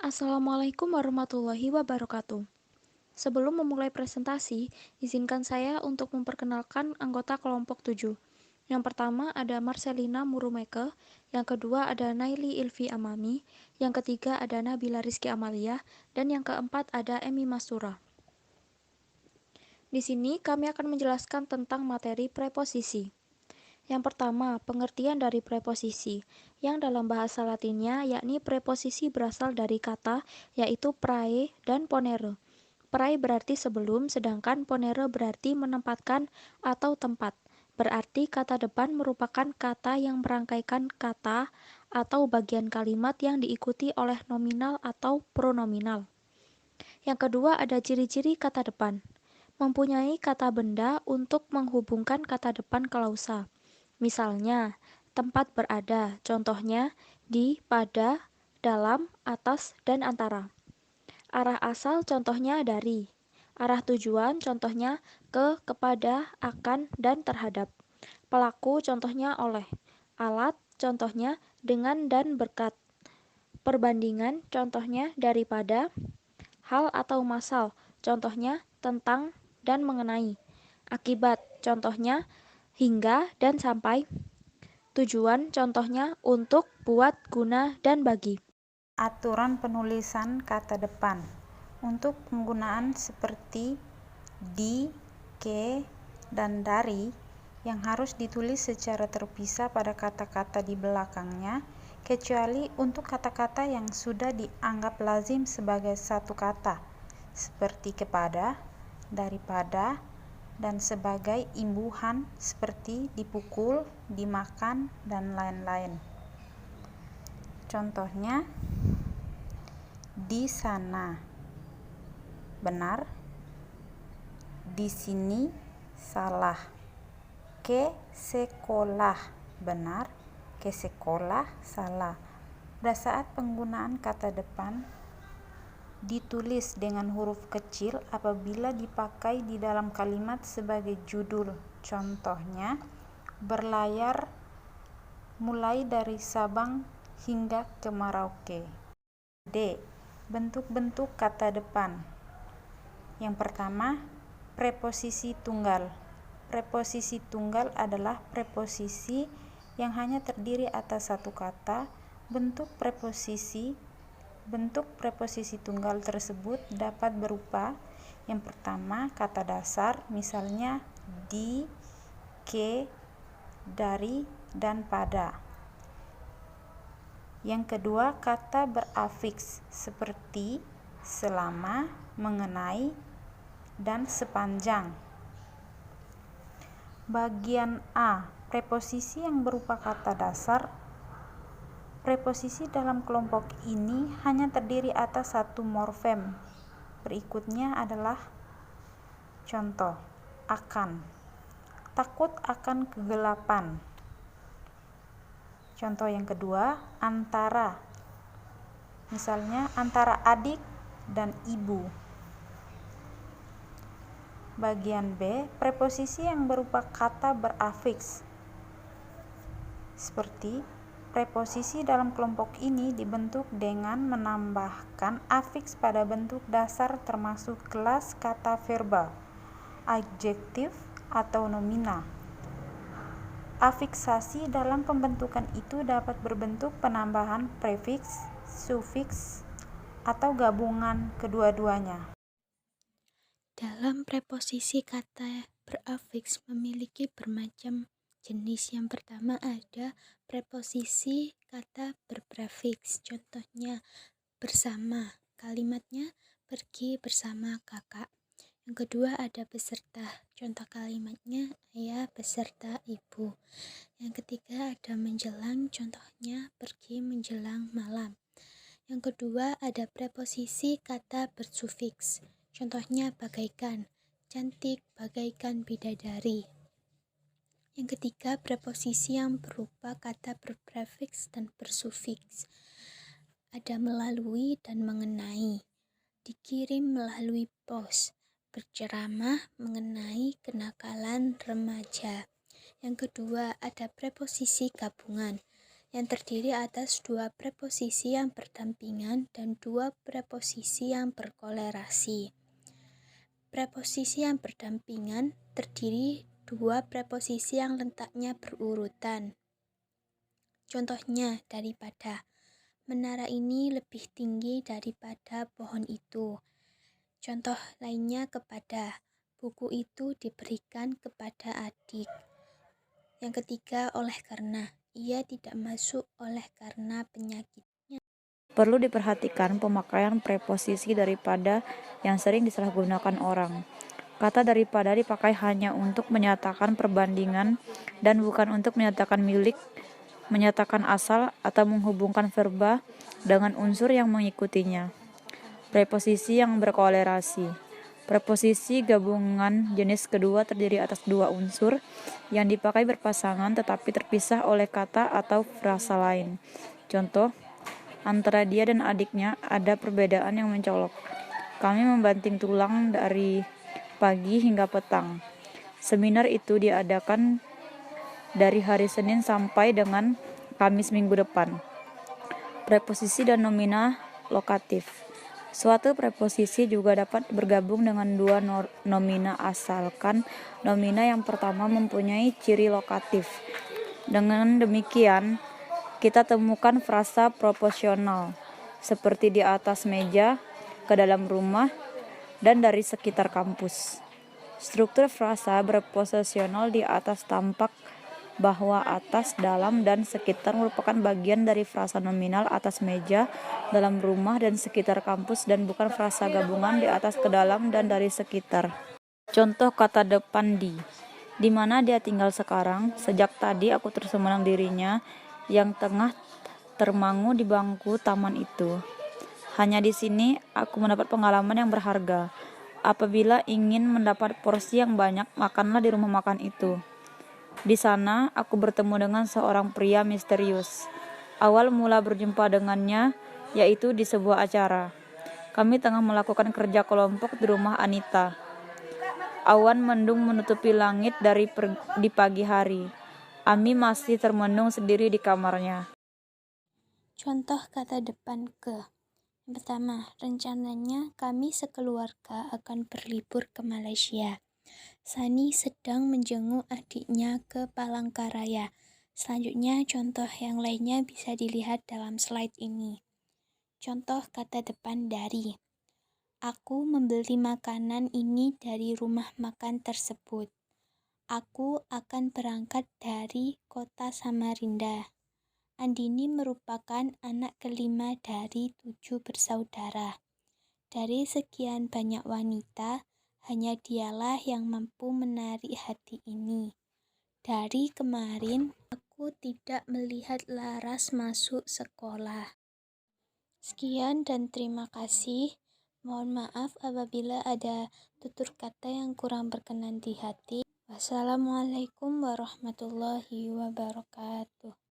Assalamualaikum warahmatullahi wabarakatuh. Sebelum memulai presentasi, izinkan saya untuk memperkenalkan anggota kelompok 7. Yang pertama ada Marcelina Murumeke, yang kedua ada Naili Ilvi Amami, yang ketiga ada Nabila Rizky Amalia, dan yang keempat ada Emi Mastura. Di sini kami akan menjelaskan tentang materi preposisi. Yang pertama, pengertian dari preposisi, yang dalam bahasa Latinnya yakni preposisi berasal dari kata yaitu prae dan ponere. Prae berarti sebelum, sedangkan ponere berarti menempatkan atau tempat. Berarti kata depan merupakan kata yang merangkaikan kata atau bagian kalimat yang diikuti oleh nominal atau pronominal. Yang kedua ada ciri-ciri kata depan. Mempunyai kata benda untuk menghubungkan kata depan klausa. Misalnya, tempat berada, contohnya di, pada, dalam, atas, dan antara. Arah asal contohnya dari. Arah tujuan contohnya ke, kepada, akan, dan terhadap. Pelaku contohnya oleh. Alat contohnya dengan dan berkat. Perbandingan contohnya daripada. Hal atau masal contohnya tentang dan mengenai. Akibat contohnya hingga dan sampai. Tujuan contohnya untuk, buat, guna, dan bagi. Aturan penulisan kata depan untuk penggunaan seperti di, ke, dan dari yang harus ditulis secara terpisah pada kata-kata di belakangnya, kecuali untuk kata-kata yang sudah dianggap lazim sebagai satu kata, seperti kepada, daripada, dan sebagai imbuhan seperti dipukul, dimakan, dan lain-lain. Contohnya, di sana benar, di sini salah. Ke sekolah benar, ke sekolah salah. Pada saat penggunaan kata depan ditulis dengan huruf kecil apabila dipakai di dalam kalimat sebagai judul. Contohnya, berlayar mulai dari Sabang hingga ke Merauke. D. Bentuk-bentuk kata depan. Yang pertama, preposisi tunggal. Preposisi tunggal adalah preposisi yang hanya terdiri atas satu kata. Bentuk preposisi tunggal tersebut dapat berupa: yang pertama, kata dasar, misalnya di, ke, dari, dan pada. Yang kedua, kata berafiks seperti selama, mengenai, dan sepanjang. Bagian A, preposisi yang berupa kata dasar. Preposisi dalam kelompok ini hanya terdiri atas satu morfem. Berikutnya adalah contoh: akan, takut akan kegelapan. Contoh yang kedua, antara, misalnya antara adik dan ibu. Bagian B, preposisi yang berupa kata berafiks. Seperti preposisi dalam kelompok ini dibentuk dengan menambahkan afiks pada bentuk dasar termasuk kelas kata verbal, adjektif, atau nomina. Afiksasi dalam pembentukan itu dapat berbentuk penambahan prefiks, sufiks, atau gabungan kedua-duanya. Dalam preposisi kata berafiks memiliki bermacam jenis. Yang pertama ada preposisi kata berprefiks. Contohnya bersama, kalimatnya pergi bersama kakak. Yang kedua ada beserta, contoh kalimatnya ayah beserta ibu. Yang ketiga ada menjelang, contohnya pergi menjelang malam. Yang kedua ada preposisi kata bersufiks. Contohnya bagaikan, cantik bagaikan bidadari. Yang ketiga, preposisi yang berupa kata berprefiks dan bersufiks. Ada melalui dan mengenai. Dikirim melalui pos. Berceramah mengenai kenakalan remaja. Yang kedua, ada preposisi gabungan. yang terdiri atas dua preposisi yang berdampingan dan dua preposisi yang berkolerasi. Preposisi yang berdampingan terdiri dua preposisi yang letaknya berurutan. Contohnya, daripada. Menara ini lebih tinggi daripada pohon itu. Contoh lainnya kepada. Buku itu diberikan kepada adik. Yang ketiga, oleh karena. Ia tidak masuk oleh karena penyakitnya. Perlu diperhatikan pemakaian preposisi daripada yang sering disalahgunakan orang. Kata daripada dipakai hanya untuk menyatakan perbandingan dan bukan untuk menyatakan milik, menyatakan asal, atau menghubungkan verba dengan unsur yang mengikutinya. Preposisi yang berkolerasi. Preposisi gabungan jenis kedua terdiri atas dua unsur yang dipakai berpasangan tetapi terpisah oleh kata atau frasa lain. Contoh, antara dia dan adiknya ada perbedaan yang mencolok. Kami membanting tulang dari pagi hingga petang. Seminar itu diadakan dari hari Senin sampai dengan Kamis minggu depan. Preposisi dan nomina lokatif. Suatu preposisi juga dapat bergabung dengan dua nomina asalkan nomina yang pertama mempunyai ciri lokatif. Dengan demikian, kita temukan frasa proporsional seperti di atas meja, ke dalam rumah, dan dari sekitar kampus. Struktur frasa berposesional di atas tampak bahwa atas, dalam, dan sekitar merupakan bagian dari frasa nominal atas meja, dalam rumah, dan sekitar kampus dan bukan frasa gabungan di atas, ke dalam, dan dari sekitar. Contoh kata depan di mana dia tinggal sekarang. Sejak tadi aku terus menang dirinya yang tengah termangu di bangku taman itu. Hanya di sini aku mendapat pengalaman yang berharga. Apabila ingin mendapat porsi yang banyak, makanlah di rumah makan itu. Di sana aku bertemu dengan seorang pria misterius. Awal mula berjumpa dengannya yaitu di sebuah acara. Kami tengah melakukan kerja kelompok di rumah Anita. Awan mendung menutupi langit di pagi hari. Ami masih termenung sendiri di kamarnya. Contoh kata depan ke. Yang pertama, rencananya kami sekeluarga akan berlibur ke Malaysia. Sani sedang menjenguk adiknya ke Palangkaraya. Selanjutnya, contoh yang lainnya bisa dilihat dalam slide ini. Contoh kata depan dari. Aku membeli makanan ini dari rumah makan tersebut. Aku akan berangkat dari kota Samarinda. Andini merupakan anak kelima dari 7 bersaudara. Dari sekian banyak wanita, hanya dialah yang mampu menarik hati ini. Dari kemarin, aku tidak melihat Laras masuk sekolah. Sekian dan terima kasih. Mohon maaf apabila ada tutur kata yang kurang berkenan di hati. Wassalamualaikum warahmatullahi wabarakatuh.